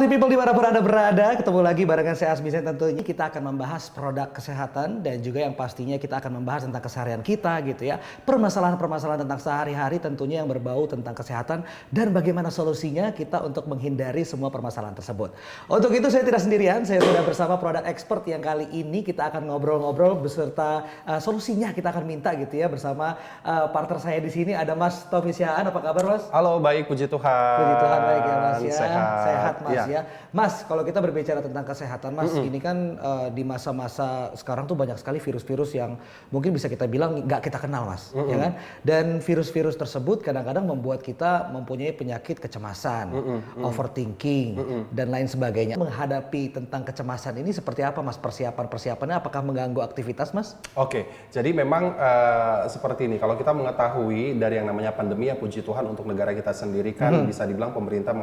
Healthy people dimanapun Anda berada, ketemu lagi barengan saya Asmisen. Tentunya kita akan membahas produk kesehatan dan juga yang pastinya kita akan membahas tentang keseharian kita gitu ya. Permasalahan-permasalahan tentang sehari-hari tentunya yang berbau tentang kesehatan dan bagaimana solusinya kita untuk menghindari semua permasalahan tersebut. Untuk itu saya tidak sendirian, saya sudah bersama produk expert yang kali ini kita akan ngobrol-ngobrol beserta solusinya kita akan minta gitu ya bersama partner saya di sini ada Mas Tommy Sihaan. Apa kabar Mas? Halo, baik, puji Tuhan. Puji Tuhan baik ya Mas ya. Sehat Mas ya. Mas, kalau kita berbicara tentang kesehatan Mas, ini kan di masa-masa sekarang tuh banyak sekali virus-virus yang mungkin bisa kita bilang nggak kita kenal Mas, ya kan? Dan virus-virus tersebut kadang-kadang membuat kita mempunyai penyakit kecemasan, overthinking, dan lain sebagainya. Menghadapi tentang kecemasan ini seperti apa Mas persiapan-persiapannya? Apakah mengganggu aktivitas Mas? Oke, jadi memang seperti ini. Kalau kita mengetahui dari yang namanya pandemi ya puji Tuhan untuk negara kita sendiri kan bisa dibilang pemerintah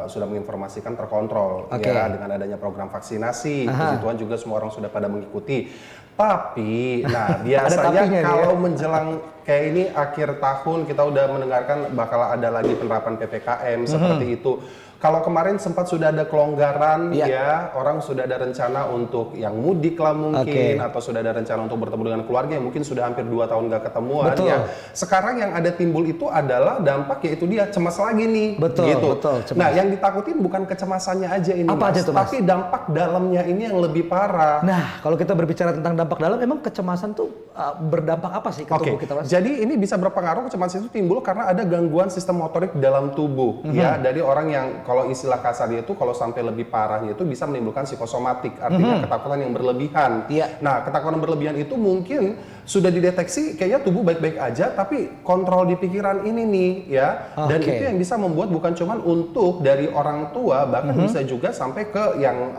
sudah menginformasikan terkontrol ya dengan adanya program vaksinasi. Puji Tuhan juga semua orang sudah pada mengikuti. Tapi, nah biasanya kalau menjelang kayak ini akhir tahun kita udah mendengarkan bakal ada lagi penerapan PPKM seperti itu. Kalau kemarin sempat sudah ada kelonggaran ya, orang sudah ada rencana untuk yang mudik lah mungkin atau sudah ada rencana untuk bertemu dengan keluarga yang mungkin sudah hampir 2 tahun gak ketemuan ya. Sekarang yang ada timbul itu adalah dampak yaitu dia cemas lagi nih. Gitu. Cemas. Nah, yang ditakutin bukan kecemasannya aja ini apa Mas, aja tuh, Mas? tapi dampak dalamnya ini yang lebih parah. Nah, kalau kita berbicara tentang dampak dalam, emang kecemasan tuh berdampak apa sih ke tubuh kita Mas? Jadi ini bisa berpengaruh, kecemasan itu timbul karena ada gangguan sistem motorik dalam tubuh ya, dari orang yang kalau istilah kasarnya itu kalau sampai lebih parahnya itu bisa menimbulkan psikosomatik, artinya ketakutan yang berlebihan. Nah, ketakutan berlebihan itu mungkin sudah dideteksi kayaknya tubuh baik-baik aja, tapi kontrol di pikiran ini nih ya. Dan itu yang bisa membuat bukan cuman untuk dari orang tua, bahkan bisa juga sampai ke yang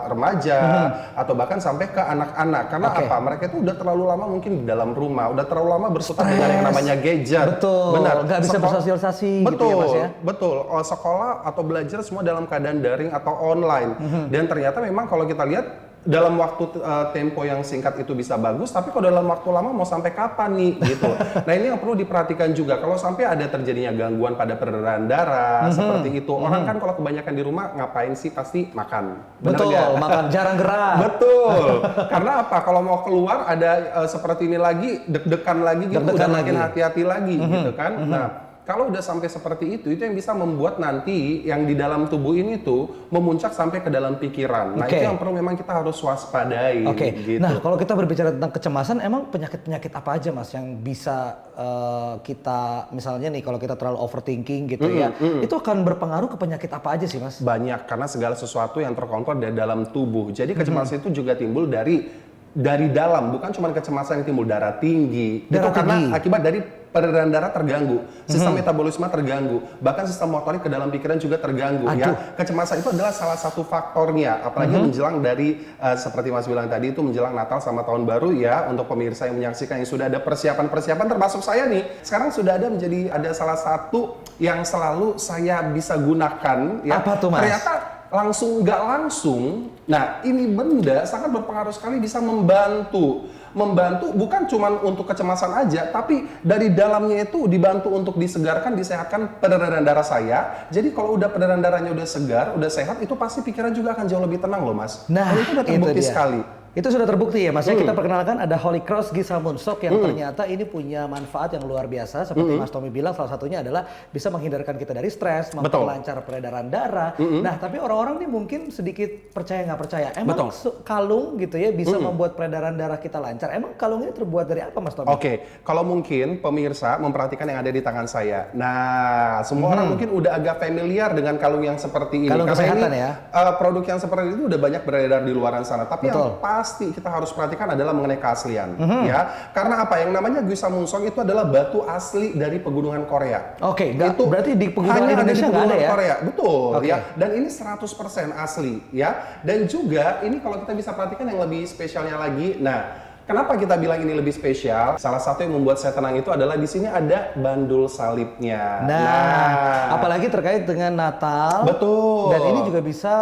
remaja atau bahkan sampai ke anak-anak. Karena apa? Mereka itu udah terlalu lama mungkin di dalam rumah, udah terlalu lama berkutat dengan yang namanya gadget. Betul. Benar. Nggak bisa bersosialisasi gitu ya Mas ya? Betul. Sekolah atau belajar semua dalam keadaan daring atau online. Dan ternyata memang kalau kita lihat dalam waktu tempo yang singkat itu bisa bagus, tapi kalau dalam waktu lama mau sampai kapan nih gitu. Nah, ini yang perlu diperhatikan juga. Kalau sampai ada terjadinya gangguan pada peredaran darah seperti itu. Orang kan kalau kebanyakan di rumah ngapain sih? Pasti makan. Betul, makan jarang gerak. Betul. Karena apa? Kalau mau keluar ada seperti ini lagi, deg-degan lagi gitu, udah makin hati-hati lagi gitu kan. Nah, kalau udah sampai seperti itu yang bisa membuat nanti yang di dalam tubuh ini tuh memuncak sampai ke dalam pikiran. Nah, itu yang perlu memang kita harus waspadai. Gitu. Nah, kalau kita berbicara tentang kecemasan, emang penyakit-penyakit apa aja Mas yang bisa kita, misalnya nih kalau kita terlalu overthinking gitu ya, itu akan berpengaruh ke penyakit apa aja sih Mas? Banyak, karena segala sesuatu yang terkontrol dari dalam tubuh. Jadi kecemasan itu juga timbul dari dalam, bukan cuma kecemasan yang timbul darah tinggi. Karena akibat dari peredaran darah terganggu, sistem metabolisme terganggu, bahkan sistem motorik ke dalam pikiran juga terganggu. Ya, kecemasan itu adalah salah satu faktornya, apalagi menjelang dari seperti Mas bilang tadi itu menjelang Natal sama Tahun Baru ya. Untuk pemirsa yang menyaksikan yang sudah ada persiapan-persiapan, termasuk saya nih, sekarang sudah ada salah satu yang selalu saya bisa gunakan. Ya. Apa tuh Mas? Ternyata langsung nggak langsung, nah ini benda sangat berpengaruh sekali, bisa membantu bukan cuma untuk kecemasan aja, tapi dari dalamnya itu dibantu untuk disegarkan, disehatkan peredaran darah saya. Jadi kalau udah peredaran darahnya udah segar, udah sehat, itu pasti pikiran juga akan jauh lebih tenang loh Mas. Nah, itu udah terbukti sekali. Itu sudah terbukti ya Mas. Kita perkenalkan ada Holy Cross Gisamun Sok yang ternyata ini punya manfaat yang luar biasa. Seperti Mas Tommy bilang, salah satunya adalah bisa menghindarkan kita dari stres, memperlancar peredaran darah. Nah, tapi orang-orang nih mungkin sedikit percaya nggak percaya. Emang kalung gitu ya bisa membuat peredaran darah kita lancar. Emang kalung ini terbuat dari apa Mas Tommy? Oke, kalau mungkin pemirsa memperhatikan yang ada di tangan saya. Nah, semua orang mungkin udah agak familiar dengan kalung yang seperti ini. Kalung kesehatan ini, ya? Produk yang seperti itu udah banyak beredar di luaran sana. Tapi yang pasti kita harus perhatikan adalah mengenai keaslian, ya. Karena apa? Yang namanya Gisamun Sok itu adalah batu asli dari pegunungan Korea. Itu berarti di pegunungan Indonesia nggak ada ya? Korea, betul, ya. Dan ini 100% asli, ya. Dan juga ini kalau kita bisa perhatikan yang lebih spesialnya lagi, nah Kenapa kita bilang ini lebih spesial? Salah satu yang membuat saya tenang itu adalah di sini ada bandul salibnya. Nah, apalagi terkait dengan Natal. Betul. Dan ini juga bisa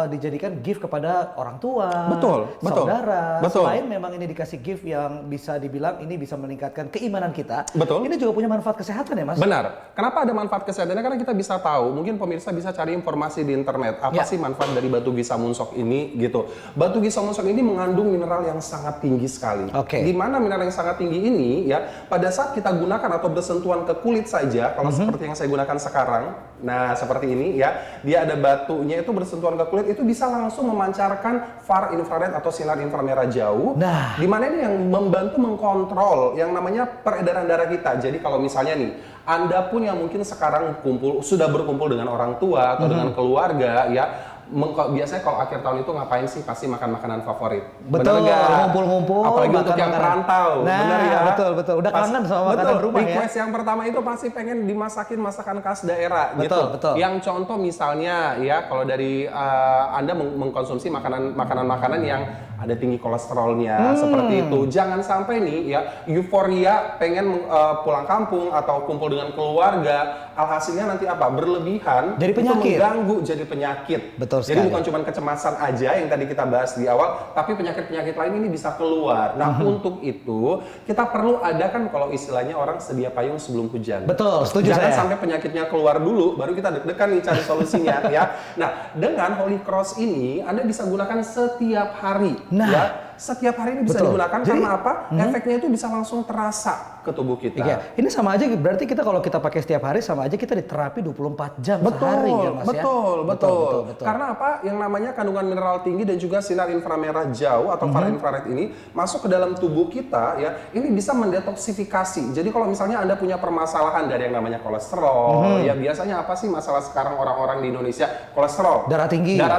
dijadikan gift kepada orang tua, Betul, saudara. betul. Selain memang ini dikasih gift yang bisa dibilang ini bisa meningkatkan keimanan kita. Betul. Ini juga punya manfaat kesehatan ya, Mas? Benar. Kenapa ada manfaat kesehatannya? Karena kita bisa tahu, mungkin pemirsa bisa cari informasi di internet. Apa sih manfaat dari batu gisa munsok ini gitu. Batu gisa munsok ini mengandung mineral yang sangat tinggi sekali. Oke. Di mana mineral yang sangat tinggi ini ya, pada saat kita gunakan atau bersentuhan ke kulit saja, kalau seperti yang saya gunakan sekarang, nah seperti ini ya, dia ada batunya itu bersentuhan ke kulit itu bisa langsung memancarkan far infrared atau sinar inframerah jauh. Nah, Di mana ini yang membantu mengkontrol yang namanya peredaran darah kita. Jadi kalau misalnya nih, Anda pun yang mungkin sekarang sudah berkumpul dengan orang tua atau dengan keluarga ya, biasanya kalau akhir tahun itu ngapain sih? Pasti makan makanan favorit. betul, Bener nggak? ngumpul-ngumpul. Apalagi untuk makan yang makanan. perantau. Nah, Bener ya? betul. Udah kangen sama makanan betul. rumah ya. Request yang pertama itu pasti pengen dimasakin masakan khas daerah gitu. Betul. Yang contoh misalnya ya, kalau dari Anda mengkonsumsi makanan-makanan yang ada tinggi kolesterolnya seperti itu. Jangan sampai nih ya euforia pengen pulang kampung atau kumpul dengan keluarga, alhasilnya nanti apa? Berlebihan, Jadi itu penyakit. mengganggu jadi penyakit. Betul Jadi sekali. bukan cuma kecemasan aja yang tadi kita bahas di awal, tapi penyakit-penyakit lain ini bisa keluar. Nah, untuk itu kita perlu ada kan kalau istilahnya orang sedia payung sebelum hujan. Betul, setuju Jangan saya. sampai penyakitnya keluar dulu, baru kita deg-degan nih cari solusinya ya. Nah, dengan Holy Cross ini Anda bisa gunakan setiap hari. Nah. Ya. Setiap hari ini bisa Betul. digunakan Jadi, karena apa? Efeknya itu bisa langsung terasa ke tubuh kita. Iya, ini sama aja berarti kita kalau kita pakai setiap hari sama aja kita diterapi 24 jam sehari ya, Mas ya. Betul. Karena apa? Yang namanya kandungan mineral tinggi dan juga sinar inframerah jauh atau far infrared ini masuk ke dalam tubuh kita ya, ini bisa mendetoksifikasi. Jadi kalau misalnya Anda punya permasalahan dari yang namanya kolesterol, ya biasanya apa sih masalah sekarang orang-orang di Indonesia? Kolesterol. Darah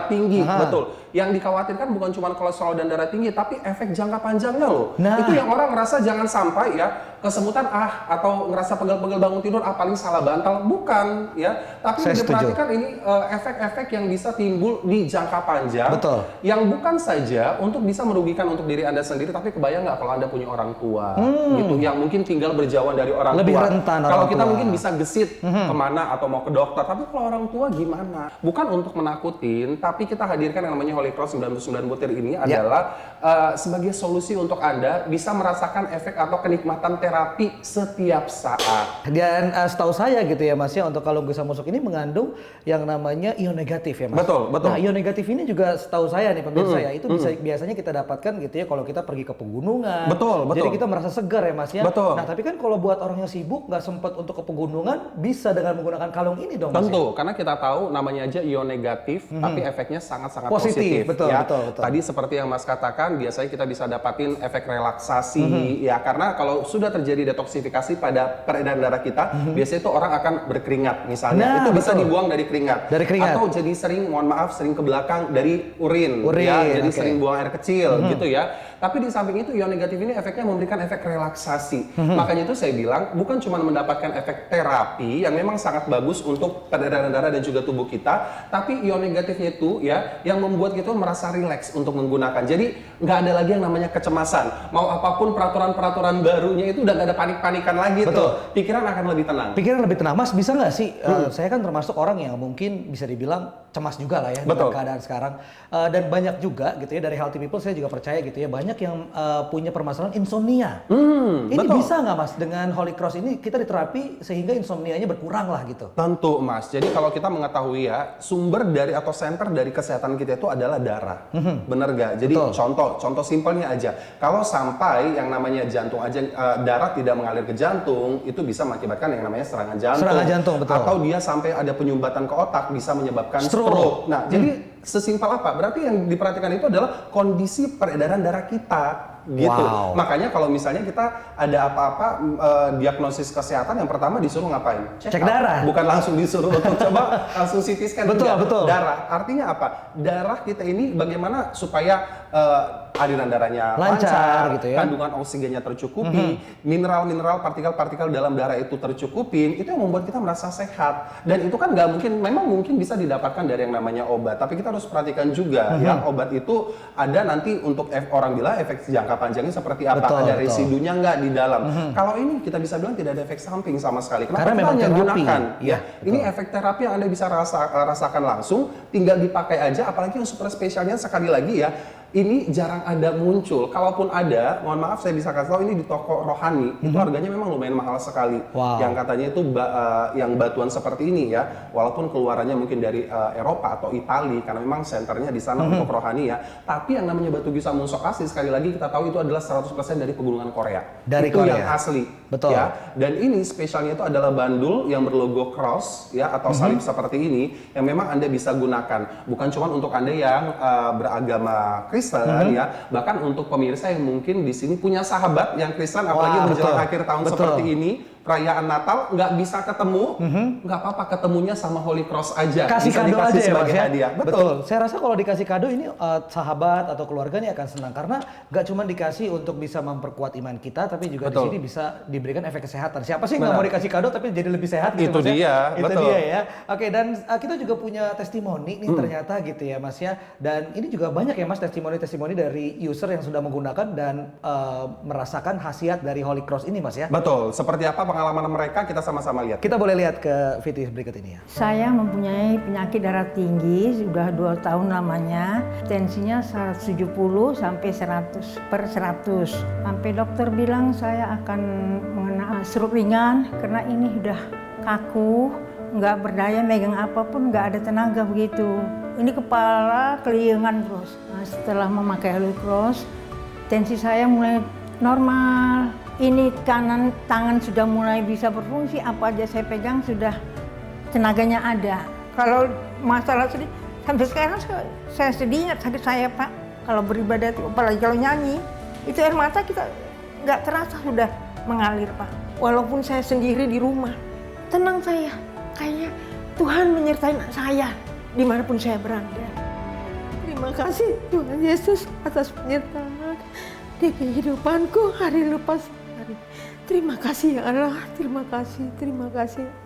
tinggi. Betul. Yang dikhawatirkan bukan cuma kolesterol dan darah tinggi, tapi efek jangka panjangnya loh. Nah. Itu yang orang ngerasa jangan sampai ya kesemutan atau ngerasa pegel-pegel bangun tidur paling salah bantal, bukan ya. Tapi Saya diperhatikan ini efek-efek yang bisa timbul di jangka panjang. Betul. Yang bukan saja untuk bisa merugikan untuk diri Anda sendiri, tapi kebayang nggak kalau Anda punya orang tua gitu yang mungkin tinggal berjauhan dari orang Lebih tua. rentan Kalau orang kita tua. mungkin bisa gesit kemana atau mau ke dokter, tapi kalau orang tua gimana? Bukan untuk menakutin, tapi kita hadirkan yang namanya Holy Cross 99 butir ini adalah sebagai solusi untuk Anda bisa merasakan efek atau kenikmatan terapi setiap saat. Dan setahu saya gitu ya Mas ya, untuk kalau gisa musuk ini mengandung yang namanya ion negatif ya Mas. Betul. Nah ion negatif ini juga setahu saya nih pemirsa ya, itu bisa biasanya kita dapatkan gitu ya kalau kita pergi ke pegunungan. Betul. Jadi kita merasa segar ya Mas ya. Betul. Nah tapi kan kalau buat orang yang sibuk nggak sempat untuk ke pegunungan, bisa dengan menggunakan kalung ini dong Mas. Tentu, karena kita tahu namanya aja ion negatif, tapi efeknya sangat-sangat positif. Betul. Tadi seperti yang Mas katakan, biasanya kita bisa dapatin efek relaksasi, ya karena kalau sudah terjadi detoksifikasi pada peredaran darah kita, biasanya itu orang akan berkeringat misalnya, Nah, itu bisa betul. dibuang dari keringat. Atau jadi sering, mohon maaf, sering ke belakang dari urin, ya, jadi sering buang air kecil gitu ya. Tapi di samping itu ion negatif ini efeknya memberikan efek relaksasi. Makanya itu saya bilang bukan cuma mendapatkan efek terapi yang memang sangat bagus untuk peredaran darah dan juga tubuh kita, tapi ion negatifnya itu ya yang membuat kita merasa rileks untuk menggunakan. Jadi nggak ada lagi yang namanya kecemasan. Mau apapun peraturan-peraturan barunya itu udah nggak ada panik-panikan lagi tuh. Pikiran akan lebih tenang. Pikiran lebih tenang. Mas bisa nggak sih, saya kan termasuk orang yang mungkin bisa dibilang cemas juga lah ya dengan keadaan sekarang. Dan banyak juga gitu ya dari healthy people saya juga percaya gitu ya, banyak yang punya permasalahan insomnia. Ini bisa nggak Mas dengan Holy Cross ini kita diterapi sehingga insomnianya berkurang lah gitu? Tentu Mas, jadi kalau kita mengetahui ya sumber dari atau center dari kesehatan kita itu adalah darah. Bener gak? Jadi contoh simpelnya aja, kalau sampai yang namanya jantung aja darah tidak mengalir ke jantung, itu bisa mengakibatkan yang namanya serangan jantung. Betul. Atau dia sampai ada penyumbatan ke otak bisa menyebabkan stroke. Nah, jadi sesimpel apa? Berarti yang diperhatikan itu adalah kondisi peredaran darah kita. Gitu. Wow. Makanya kalau misalnya kita ada apa-apa diagnosis kesehatan, yang pertama disuruh ngapain? Cek darah. Bukan langsung disuruh untuk coba langsung CT scan. Betul. Darah. Artinya apa? Darah kita ini bagaimana supaya aliran darahnya Lancar, gitu ya. kandungan oksigennya tercukupi, mineral-mineral, partikel-partikel dalam darah itu tercukupin, itu yang membuat kita merasa sehat. Dan itu kan nggak mungkin, memang mungkin bisa didapatkan dari yang namanya obat, tapi kita harus perhatikan juga ya, obat itu ada nanti untuk orang bilang efek jangka panjangnya seperti apa, ada residunya nggak di dalam. Kalau ini kita bisa bilang tidak ada efek samping sama sekali. Kenapa Karena kita memang hanya terapi. gunakan? Ya, Ini efek terapi yang Anda bisa rasakan langsung, tinggal dipakai aja, apalagi yang super spesialnya sekali lagi ya, ini jarang ada muncul. Kalaupun ada, mohon maaf saya bisa kasih tahu, ini di toko rohani, itu harganya memang lumayan mahal sekali. Yang katanya itu yang batuan seperti ini ya, walaupun keluarannya mungkin dari Eropa atau Italia, karena memang senternya di sana untuk rohani ya. Tapi yang namanya batu gisa munsok asli, sekali lagi kita tahu itu adalah 100% dari pegunungan Korea. Dari itu Korea. yang asli. Betul. Ya. Dan ini spesialnya itu adalah bandul yang berlogo cross ya, atau salib seperti ini, yang memang Anda bisa gunakan. Bukan cuma untuk Anda yang beragama Kristen ya, bahkan untuk pemirsa yang mungkin di sini punya sahabat yang Kristen, apalagi menjelang akhir tahun seperti ini, perayaan Natal nggak bisa ketemu, nggak apa-apa, ketemunya sama Holy Cross aja. Kasih bisa kado dikasih aja ya, sebagai Mas, ya? hadiah. Betul. Saya rasa kalau dikasih kado ini sahabat atau keluarga ini akan senang, karena nggak cuma dikasih untuk bisa memperkuat iman kita, tapi juga di sini bisa diberikan efek kesehatan. Siapa sih nggak mau dikasih kado tapi jadi lebih sehat gitu, Itu Mas, ya? dia, Itu betul. dia ya. Oke, dan kita juga punya testimoni nih ternyata gitu ya, Mas ya. Dan ini juga banyak ya, Mas, testimoni-testimoni dari user yang sudah menggunakan dan merasakan khasiat dari Holy Cross ini, Mas ya. Betul. Seperti apa pengalaman mereka, kita sama-sama lihat. Kita boleh lihat ke video berikut ini ya. Saya mempunyai penyakit darah tinggi, sudah 2 tahun lamanya. Tensinya 170 sampai 100/100. Sampai dokter bilang saya akan mengenal stroke ringan karena ini sudah kaku, nggak berdaya megang apapun, nggak ada tenaga begitu. Ini kepala keliengan terus. Nah, setelah memakai Holy Cross, tensi saya mulai normal. Ini kanan tangan sudah mulai bisa berfungsi, apa aja saya pegang sudah tenaganya ada. Kalau masalah sedih, sampai sekarang saya sedih, sakit saya Pak. Kalau beribadah, apalagi kalau nyanyi, itu air mata kita nggak terasa sudah mengalir Pak. Walaupun saya sendiri di rumah, tenang saya. Kayaknya Tuhan menyertai saya dimanapun saya berada. Terima kasih Tuhan Yesus atas penyertaan di kehidupanku hari lepas hari. Terima kasih ya Allah, terima kasih,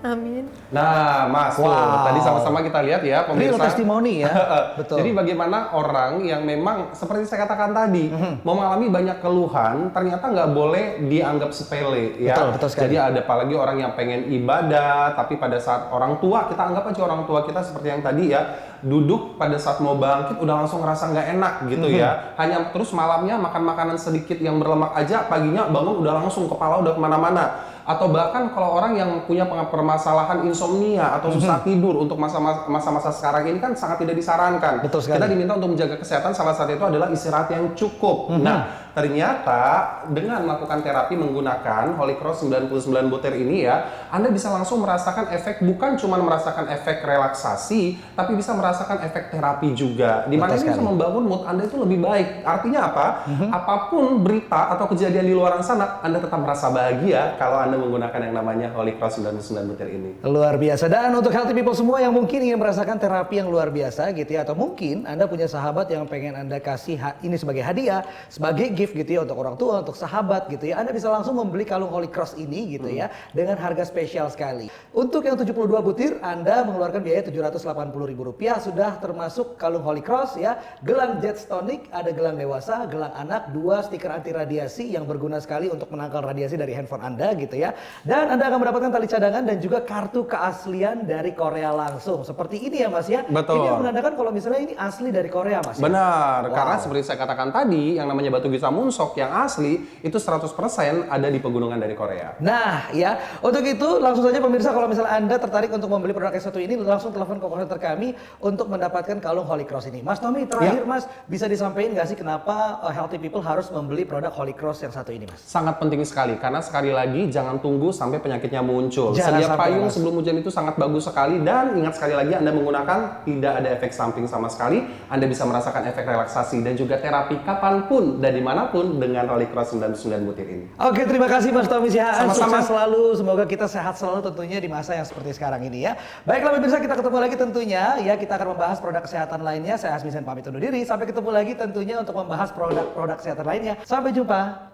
amin. Nah, Mas, tuh, tadi sama-sama kita lihat ya pemirsa. Real testimoni ya. Betul. Jadi bagaimana orang yang memang seperti saya katakan tadi, mengalami banyak keluhan, ternyata nggak boleh dianggap sepele ya. Betul sekali. Jadi ada apalagi orang yang pengen ibadah, tapi pada saat orang tua, kita anggap aja orang tua kita seperti yang tadi ya, duduk pada saat mau bangkit udah langsung ngerasa nggak enak gitu ya. Hanya terus malamnya makan makanan sedikit yang berlemak aja, paginya bangun udah langsung kepala udah kemana-mana. Atau bahkan kalau orang yang punya permasalahan insomnia atau susah tidur untuk masa-masa sekarang ini kan sangat tidak disarankan. Betul sekali. Kita diminta untuk menjaga kesehatan, salah satu itu adalah istirahat yang cukup. Nah, ternyata dengan melakukan terapi menggunakan Holy Cross 99 butir ini ya, Anda bisa langsung merasakan efek, bukan cuma merasakan efek relaksasi, tapi bisa merasakan efek terapi juga. Di mana ini bisa membangun mood Anda itu lebih baik. Artinya apa? Apapun berita atau kejadian di luar sana, Anda tetap merasa bahagia kalau Anda menggunakan yang namanya Holy Cross 99 butir ini. Luar biasa. Dan untuk healthy people semua yang mungkin ingin merasakan terapi yang luar biasa gitu ya, atau mungkin Anda punya sahabat yang pengen Anda kasih ini sebagai hadiah, sebagai gift gitu ya, untuk orang tua, untuk sahabat gitu ya, Anda bisa langsung membeli kalung Holy Cross ini gitu ya, dengan harga spesial sekali. Untuk yang 72 butir, Anda mengeluarkan biaya Rp780.000, sudah termasuk kalung Holy Cross ya, gelang Jets Tonic, ada gelang dewasa, gelang anak, 2 stiker anti radiasi yang berguna sekali untuk menangkal radiasi dari handphone Anda gitu ya. Dan Anda akan mendapatkan tali cadangan dan juga kartu keaslian dari Korea langsung. Seperti ini ya Mas ya. Betul. Ini yang menandakan kalau misalnya ini asli dari Korea Mas. Benar, karena seperti saya katakan tadi, yang namanya batu gisa munsok yang asli itu 100% ada di pegunungan dari Korea. Nah ya, untuk itu langsung saja pemirsa, kalau misalnya Anda tertarik untuk membeli produk yang satu ini, langsung telepon ke call center kami untuk mendapatkan kalung Holy Cross ini. Mas Tommy, terakhir Mas, bisa disampaikan nggak sih kenapa healthy people harus membeli produk Holy Cross yang satu ini Mas? Sangat penting sekali, karena sekali lagi jangan jangan tunggu sampai penyakitnya muncul. Jangan Sedia sampai, payung Mas. sebelum hujan itu sangat bagus sekali, dan ingat sekali lagi Anda menggunakan tidak ada efek samping sama sekali. Anda bisa merasakan efek relaksasi dan juga terapi kapanpun dan dimanapun dengan Olicros 99 butir ini. Oke, terima kasih Mas Tommy Sihaan. Sama-sama. Sukses selalu. Semoga kita sehat selalu tentunya di masa yang seperti sekarang ini ya. Baiklah pemirsa, kita ketemu lagi tentunya ya. Kita akan membahas produk kesehatan lainnya. Saya Asmi Sen pamit undur diri. Sampai ketemu lagi tentunya untuk membahas produk-produk kesehatan lainnya. Sampai jumpa.